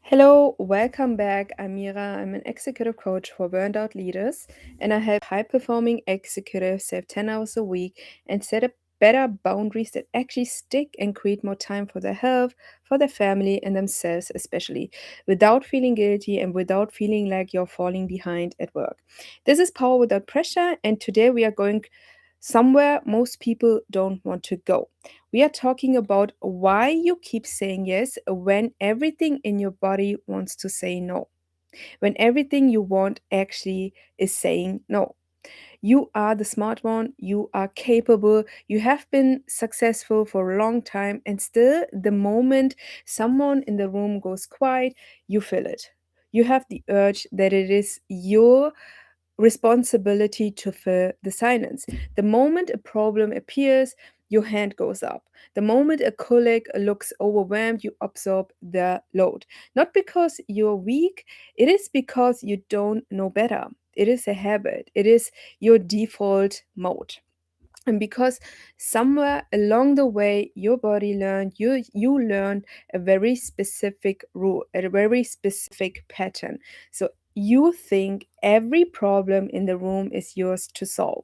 Hello, welcome back. I'm Mira. I'm an executive coach for burned out leaders, and I help high performing executives save 10 hours a week and set up better boundaries that actually stick and create more time for their health, for their family, and themselves, especially without feeling guilty and without feeling like you're falling behind at work. This is Power Without Pressure, and today we are going somewhere most people don't want to go. We are talking about why you keep saying yes when everything in your body wants to say no, when everything you want actually is saying no. You are the smart one, you are capable, you have been successful for a long time, and still, the moment someone in the room goes quiet, you feel it. You have the urge that it is your responsibility to fill the silence. The moment a problem appears, your hand goes up. The moment a colleague looks overwhelmed, you absorb the load. Not because you're weak, it is because you don't know better. It is a habit, it is your default mode. And because somewhere along the way your body learned, you learned a very specific rule, a very specific pattern. So you think every problem in the room is yours to solve.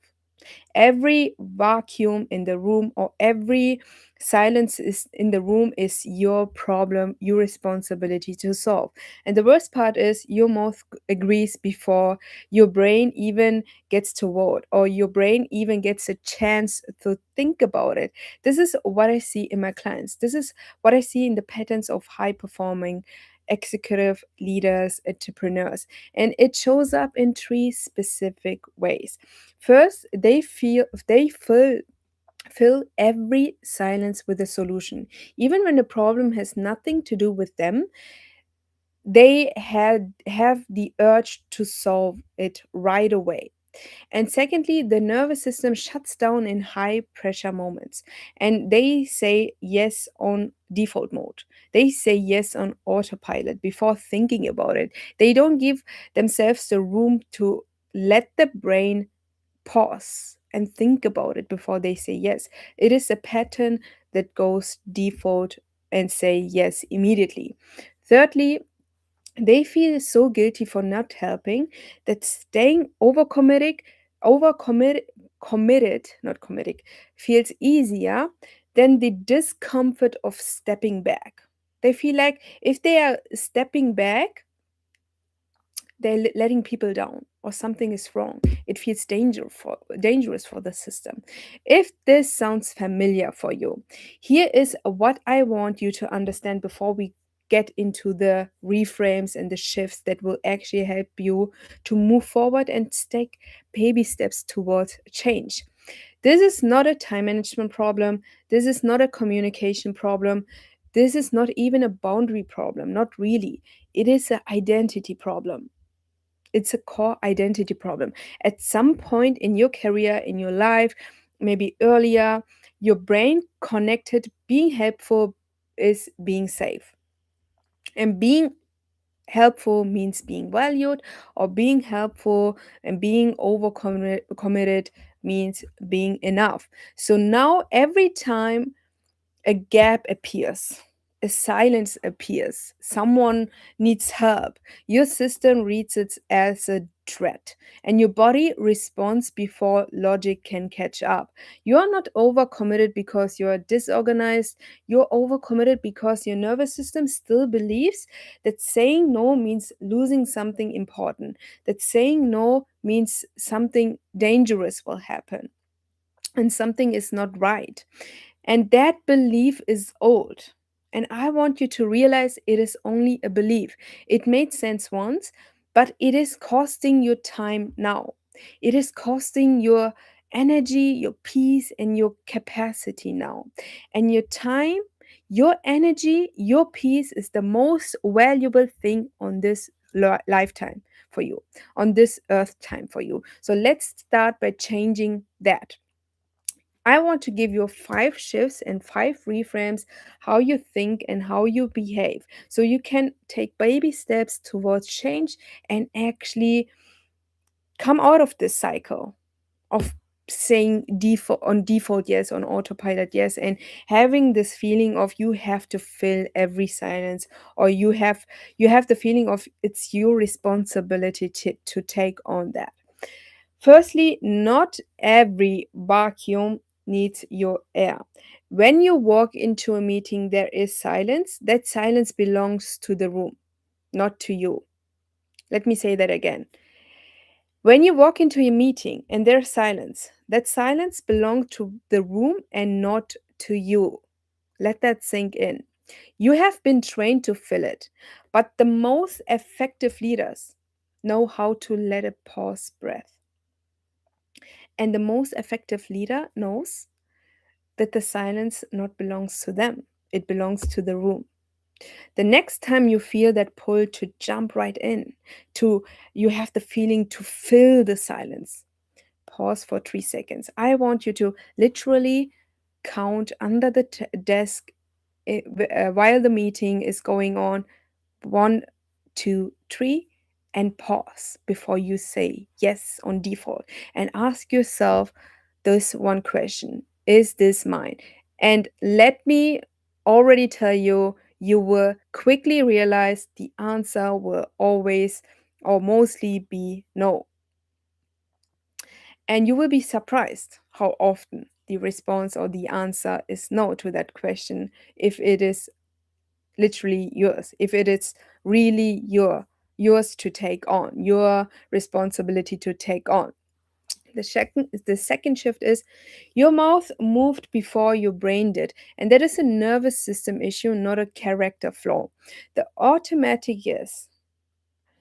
Every vacuum in the room or every silence is in the room is your problem, your responsibility to solve. And the worst part is your mouth agrees before your brain even gets to vote or your brain even gets a chance to think about it. This is what I see in my clients. This is what I see in the patterns of high performing executive leaders, entrepreneurs. And it shows up in three specific ways. First, they fill every silence with a solution. Even when the problem has nothing to do with them, they have the urge to solve it right away. And secondly, the nervous system shuts down in high pressure moments and they say yes on default mode. They say yes on autopilot before thinking about it. They don't give themselves the room to let the brain pause and think about it before they say yes. It is a pattern that goes default and say yes immediately. Thirdly, they feel so guilty for not helping that staying overcommit, committed, not committed, feels easier than the discomfort of stepping back. They feel like if they are stepping back, they're letting people down or something is wrong. It feels dangerous for the system. If this sounds familiar for you, here is what I want you to understand before we get into the reframes and the shifts that will actually help you to move forward and take baby steps towards change. This is not a time management problem. This is not a communication problem. This is not even a boundary problem, not really. It is an identity problem. It's a core identity problem. At some point in your career, in your life, maybe earlier, your brain connected being helpful is being safe. And being helpful means being valued, or being helpful and being overcommitted means being enough. So now every time a gap appears, a silence appears, someone needs help, your system reads it as a threat, and your body responds before logic can catch up. You are not overcommitted because you are disorganized, you're overcommitted because your nervous system still believes that saying no means losing something important, that saying no means something dangerous will happen and something is not right. And that belief is old. And I want you to realize it is only a belief. It made sense once, but it is costing you time now. It is costing your energy, your peace, and your capacity now. And your time, your energy, your peace is the most valuable thing on this lifetime for you, on this earth time for you. So let's start by changing that. I want to give you five shifts and five reframes how you think and how you behave so you can take baby steps towards change and actually come out of this cycle of saying default on default yes, on autopilot yes, and having this feeling of you have to fill every silence, or you have the feeling of it's your responsibility to take on that. Firstly, not every vacuum needs your air. When you walk into a meeting, there is silence. That silence belongs to the room, not to you. Let me say that again. When you walk into a meeting and there's silence, that silence belongs to the room and not to you. Let that sink in. You have been trained to fill it, but the most effective leaders know how to let it pause breath. And the most effective leader knows that the silence not belongs to them, it belongs to the room. The next time you feel that pull to jump right in, to you have the feeling to fill the silence, pause for 3 seconds. I want you to literally count under the desk while the meeting is going on, 1, 2, 3, and pause before you say yes on default, and ask yourself this one question: is this mine? And let me already tell you, you will quickly realize the answer will always or mostly be no. And you will be surprised how often the response or the answer is no to that question, if it is literally yours, if it is really yours to take on, your responsibility to take on. The second shift is your mouth moved before your brain did, and that is a nervous system issue, not a character flaw. The automatic yes,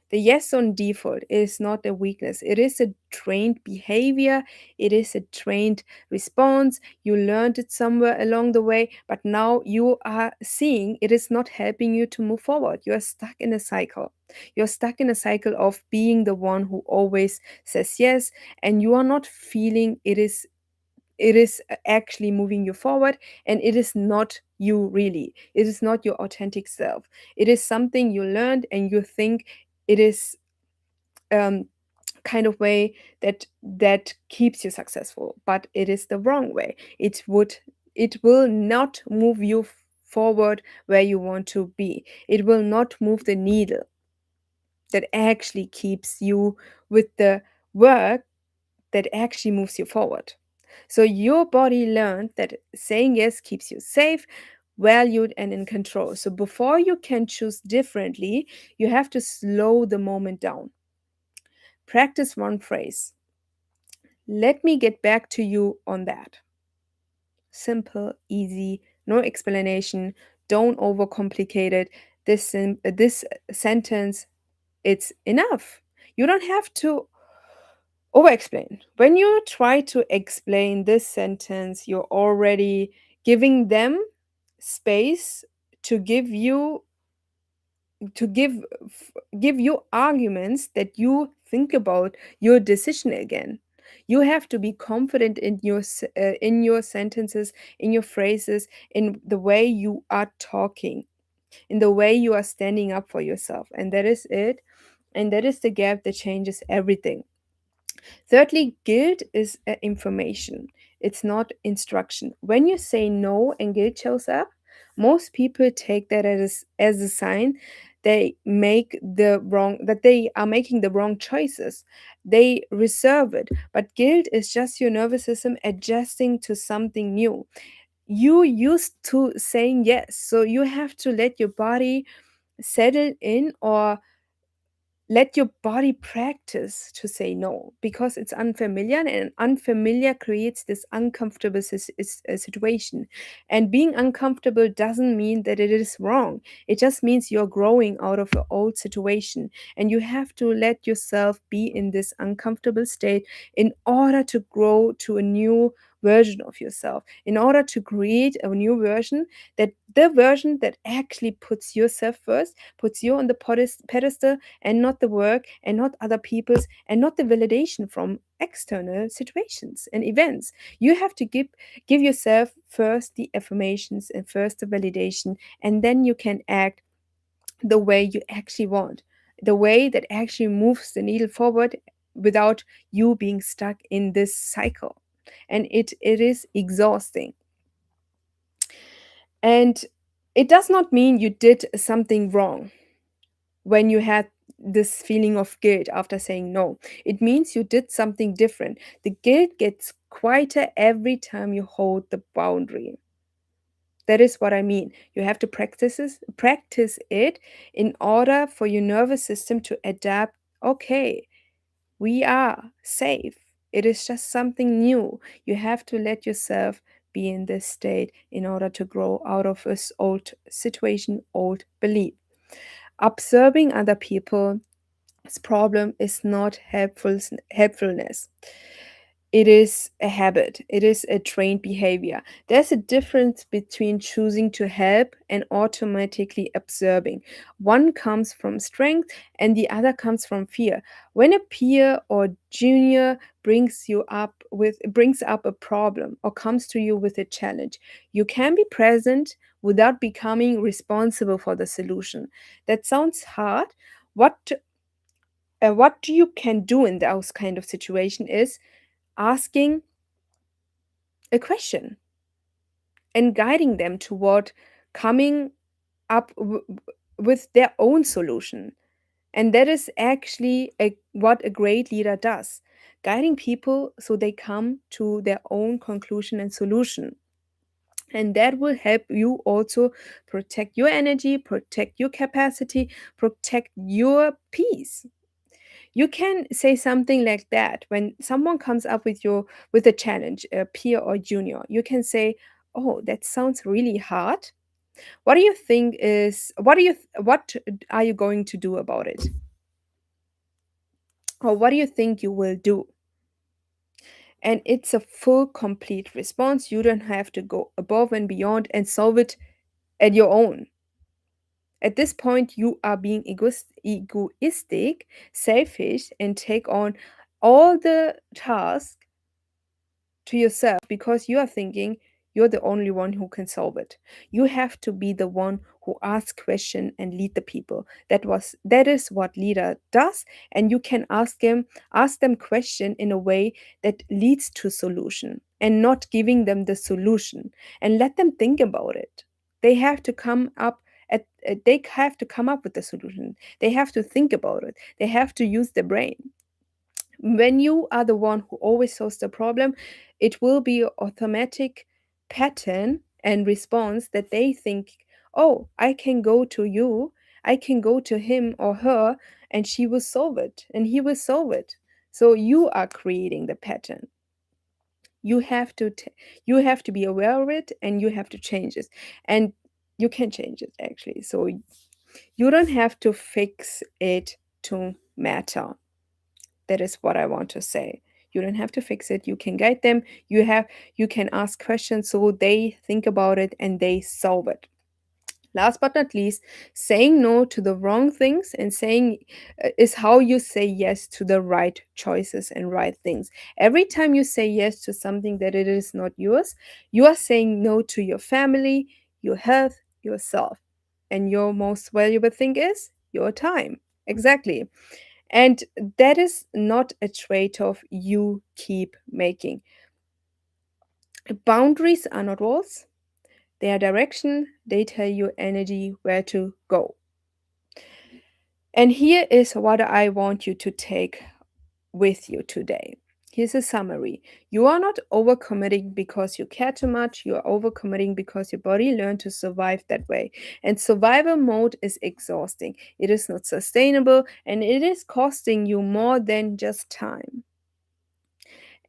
the yes on default, is not a weakness. It is a trained behavior. It is a trained response. You learned it somewhere along the way, but now you are seeing it is not helping you to move forward. You are stuck in a cycle. You're stuck in a cycle of being the one who always says yes, and you are not feeling it is actually moving you forward, and it is not you really. It is not your authentic self. It is something you learned and you think it is um, kind of way that keeps you successful, but it is the wrong way. It will not move you forward where you want to be. It will not move the needle that actually keeps you with the work that actually moves you forward. So your body learned that saying yes keeps you safe, valued, and in control. So before you can choose differently, you have to slow the moment down. Practice one phrase. Let me get back to you on that. Simple, easy, no explanation. Don't overcomplicate it. This sentence, it's enough. You don't have to over explain. When you try to explain this sentence, you're already giving them space to give you arguments that you think about your decision again. You have to be confident in your sentences, in your phrases, in the way you are talking, in the way you are standing up for yourself, and that is it. And that is the gap that changes everything. Thirdly, guilt is information, it's not instruction. When you say no and guilt shows up, most people take that as a sign that they are making the wrong choices. They reserve it. But guilt is just your nervous system adjusting to something new. You used to saying yes, so you have to let your body settle in, or let your body practice to say no, because it's unfamiliar, and unfamiliar creates this uncomfortable situation. And being uncomfortable doesn't mean that it is wrong. It just means you're growing out of an old situation, and you have to let yourself be in this uncomfortable state in order to grow to a new version of yourself, in order to create a new version, that the version that actually puts yourself first, puts you on the pedestal, and not the work, and not other people's, and not the validation from external situations and events. You have to give yourself first the affirmations and first the validation, and then you can act the way you actually want, the way that actually moves the needle forward without you being stuck in this cycle. and it is exhausting. And it does not mean you did something wrong when you had this feeling of guilt after saying no. It means you did something different. The guilt gets quieter every time you hold the boundary. That is what I mean. You have to practice it in order for your nervous system to adapt. Okay, we are safe. It is just something new. You have to let yourself be in this state in order to grow out of this old situation, old belief. Observing other people's problem is not helpfulness. It is a habit, it is a trained behavior. There's a difference between choosing to help and automatically observing. One comes from strength and the other comes from fear. When a peer or junior brings up a problem or comes to you with a challenge, you can be present without becoming responsible for the solution. That sounds hard. What what you can do in those kind of situation is asking a question and guiding them toward coming up with their own solution. And that is actually what a great leader does, guiding people so they come to their own conclusion and solution. And that will help you also protect your energy, protect your capacity, protect your peace. You can say something like that when someone comes up with a challenge, a peer or junior. You can say, "Oh, that sounds really hard. What are you going to do about it? Or what do you think you will do?" And it's a full complete response. You don't have to go above and beyond and solve it at your own. At this point, you are being egoistic, selfish, and take on all the tasks to yourself because you are thinking you're the only one who can solve it. You have to be the one who asks question and lead the people. That is what leader does, and you can ask them question in a way that leads to solution and not giving them the solution, and let them think about it. They have to come up they have to come up with the solution. They have to think about it. They have to use their brain. When you are the one who always solves the problem, it will be an automatic pattern and response that they think, oh, I can go to you, I can go to him or her, and she will solve it, and he will solve it. So you are creating the pattern. You have to be aware of it, and you have to change it, and you can change it actually. So you don't have to fix it to matter. That is what I want to say. You don't have to fix it. You can guide them. You can ask questions so they think about it and they solve it. Last but not least, saying no to the wrong things and saying is how you say yes to the right choices and right things. Every time you say yes to something that it is not yours, you are saying no to your family, your health, yourself. And your most valuable thing is your time. Exactly. And that is not a trade off you keep making. Boundaries are not walls, they are direction, they tell your energy where to go. And here is what I want you to take with you today. Here's a summary. You are not overcommitting because you care too much. You are overcommitting because your body learned to survive that way. And survival mode is exhausting. It is not sustainable and it is costing you more than just time.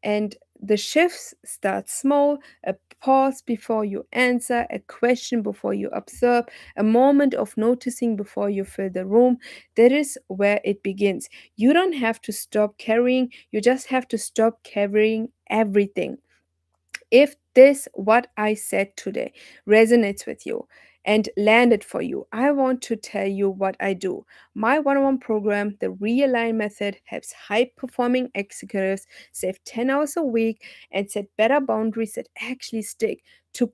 And the shifts start small: a pause before you answer, a question before you observe, a moment of noticing before you fill the room. That is where it begins. You don't have to stop carrying, you just have to stop carrying everything. If this, what I said today, resonates with you and landed for you, I want to tell you what I do. My one on one program, the Realign Method, helps high performing executives save 10 hours a week and set better boundaries that actually stick. To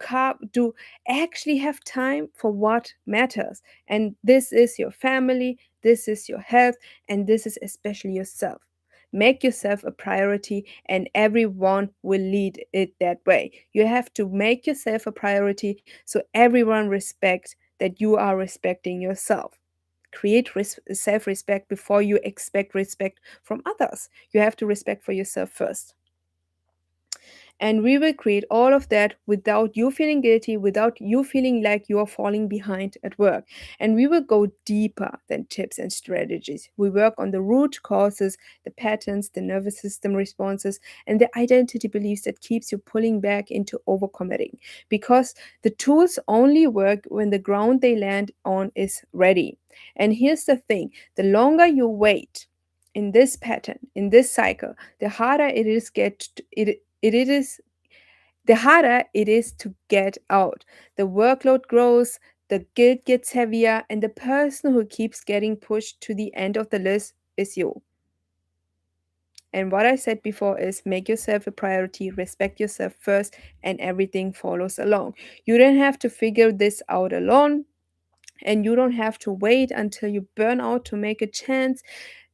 actually have time for what matters. And this is your family, this is your health, and this is especially yourself. Make yourself a priority, and everyone will lead it that way. You have to make yourself a priority so everyone respects that you are respecting yourself. Create self respect before you expect respect from others. You have to respect for yourself first. And we will create all of that without you feeling guilty, without you feeling like you are falling behind at work. And we will go deeper than tips and strategies. We work on the root causes, the patterns, the nervous system responses, and the identity beliefs that keeps you pulling back into overcommitting. Because the tools only work when the ground they land on is ready. And here's the thing, the longer you wait, in this pattern, in this cycle, the harder it is the harder it is to get out. The workload grows, the guilt gets heavier, and the person who keeps getting pushed to the end of the list is you. And what I said before is make yourself a priority, respect yourself first, and everything follows along. You don't have to figure this out alone, and you don't have to wait until you burn out to make a chance.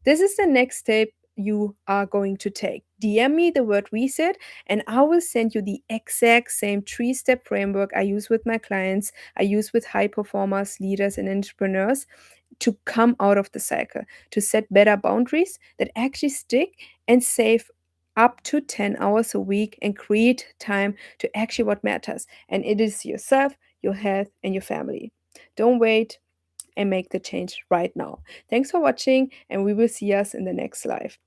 This is the next step you are going to take. DM me the word reset, and I will send you the exact same 3-step framework I use with my clients, I use with high performers, leaders, and entrepreneurs to come out of the cycle, to set better boundaries that actually stick and save up to 10 hours a week and create time to actually what matters. And it is yourself, your health, and your family. Don't wait and make the change right now. Thanks for watching, and we will see us in the next live.